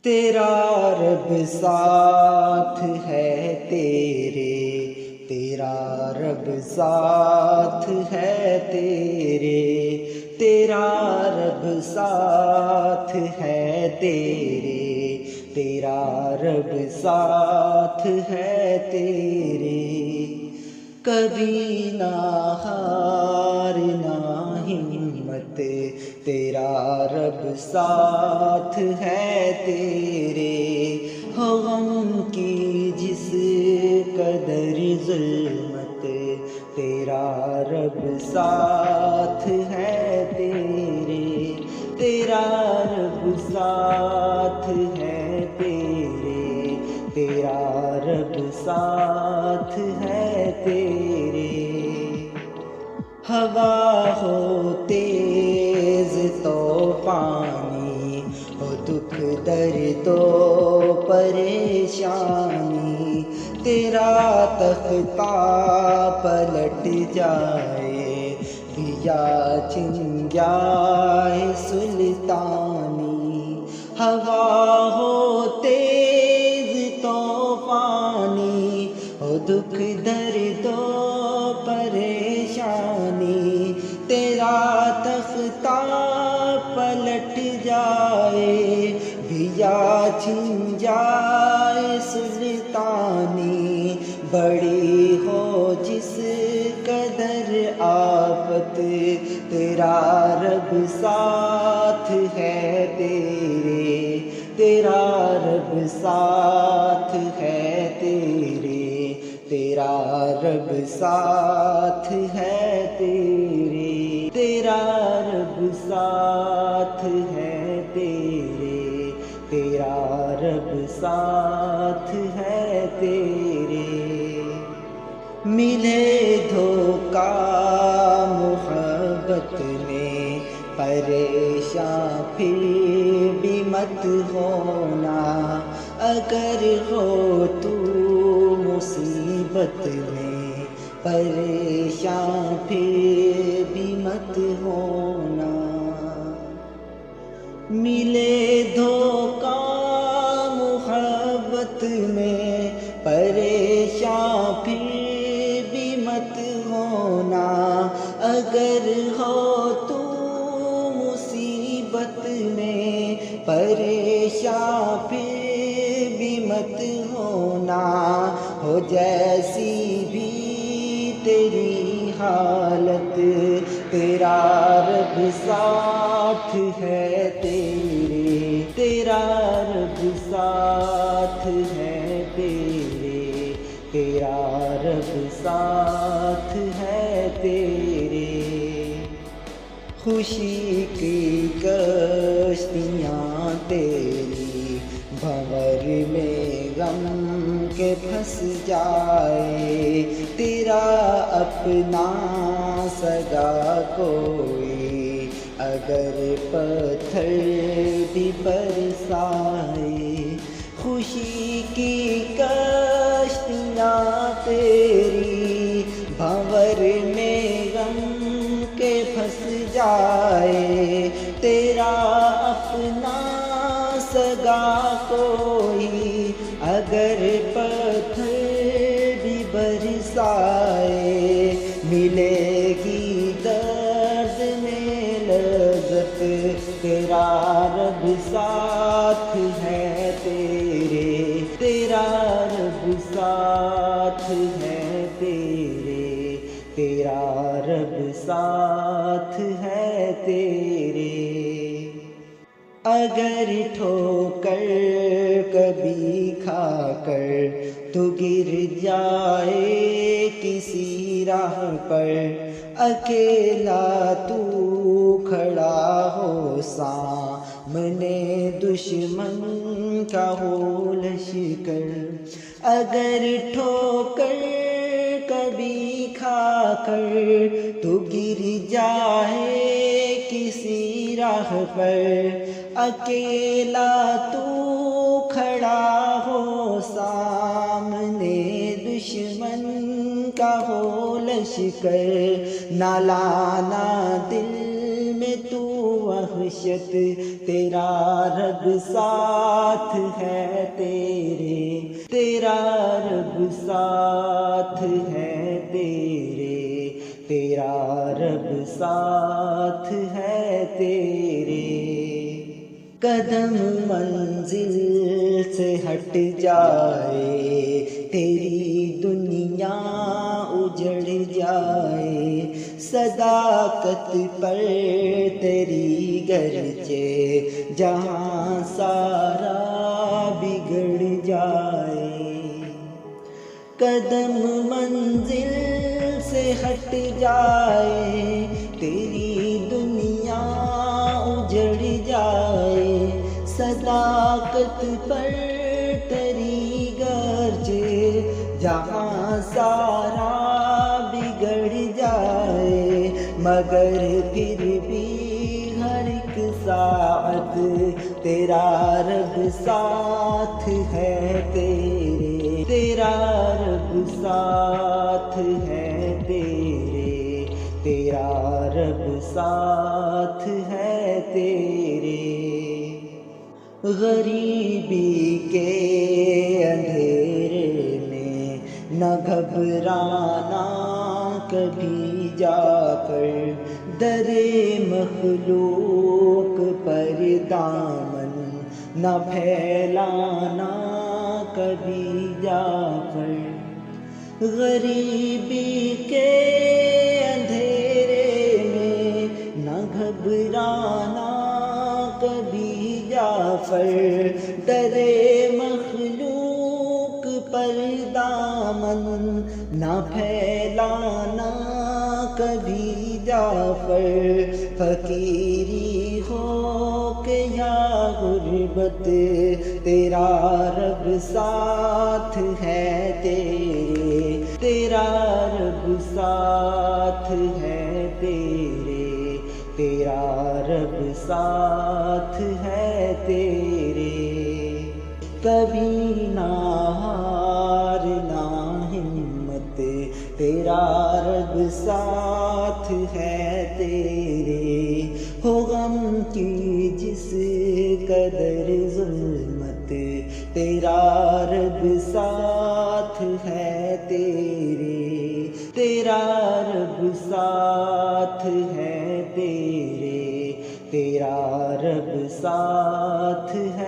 تیرا رب ساتھ ہے تیرے، تیرا رب ساتھ ہے تیرے، تیرا رب ساتھ ہے تیرے، تیرا رب ساتھ ہے تیرے۔ کبھی نہ ہار نہ ہمت، تیرا رب ساتھ ہے تیرے۔ ہو غم کی جس قدر ظلمت، تیرا رب ساتھ ہے تیرے، تیرا رب ساتھ ہے تیرے، تیرا رب ساتھ ہے تیرے۔ ہوا ہو تیز تو پانی، ہو دکھ درد و پریشانی، تیرا تختہ پلٹ جائے دیا چھن جائے سلطانی۔ ہوا ہو تیز تو پانی، ہو دکھ درد و پریشانی، تیرا تختہ پلٹ جائے دیا چھن جائے سلطانی۔ بڑی ہو جس قدر آفت، تیرا رب ساتھ ہے تیرے، تیرا رب ساتھ ہے تیرے، تیرا رب ساتھ ہے تیرے، تیرا رب ساتھ ہے تیرے، تیرا رب ساتھ ہے تیرے۔ ملے دھوکا محبت میں پریشاں پھر بھی مت ہونا، اگر ہو تو مصیبت میں پریشاں پھر بھی مت ہونا۔ ملے دھوکا محبت میں پریشاں پھر بھی مت ہونا، اگر ہو تو مصیبت میں پریشاں پھر بھی مت ہونا۔ ہو جیسی بھی تیری حالت، تیرا رب ساتھ ہے تیرے، تیرا رب ساتھ ہے تیرے، تیرا رب ساتھ ہے تیرے۔ خوشی کی کشتیاں تیری بھنور میں غم کے پھنس جائے، تیرا اپنا سگا کوئی اگر پتھر بھی برسائے۔ خوشی کی کشتیاں تیری بھنور میں غم کے پھنس جائے، تیرا اپنا سگا کوئی اگر پتھر بھی برسائے، ملے گی درد میں لذت، تیرا رب ساتھ ہے تیرے، تیرا رب ساتھ ہے تیرے، تیرا رب ساتھ ہے تیرے۔ اگر ٹھوکر کبھی کھا کر تو گر جائے کسی راہ پر، اکیلا تو کھڑا ہو سامنے دشمن کا ہو لشکر۔ اگر ٹھوکر کبھی کھا کر تو گر جائے کسی راہ پر، اکیلا تو کھڑا ہو سامنے دشمن کا ہو لشکر۔ لشکر نہ لانا دل میں تو وحشت، تیرا رب ساتھ ہے تیرے، تیرا رب ساتھ ہے تیرے، تیرا رب ساتھ ہے تیرے۔ قدم منزل سے ہٹ جائے، تیری دنیا اجڑ جائے، صداقت پر تیری گرچہ جہاں سارا بگڑ جائے۔ قدم منزل سے ہٹ جائے، تیری دنیا اجڑ جائے، صداقت پر تیری گرچہ جہاں سارا بگڑ جائے، مگر پھر بھی ہر ایک ساعت تیرا رب ساتھ ہے تیرے، تیرا رب ساتھ ہے تیرے، تیرا رب ساتھ ہے تیرے۔ غریبی کے اندھیرے میں نہ گھبرانا کبھی جا کر، در مخلوق پر دامن نہ پھیلانا کبھی جا کر۔ غریبی کے اندھیرے میں نہ گھبرانا کبھی جا کر، در مخلوق پر دامن نہ پھیلانا کبھی جعفر۔ فقیری ہو کہ یا غربت تیرا رب ساتھ ہے تیرے، تیرا رب ساتھ ہے تیرے، تیرا رب ساتھ ہے تیرے۔ کبھی نہ ہارنا ہمت، تیرا رب ساتھ ہے تیرے۔ ہو غم کی جس قدر ظلمت، تیرا رب ساتھ ہے تیرے، تیرا رب ساتھ ہے تیرے، تیرا رب ساتھ ہے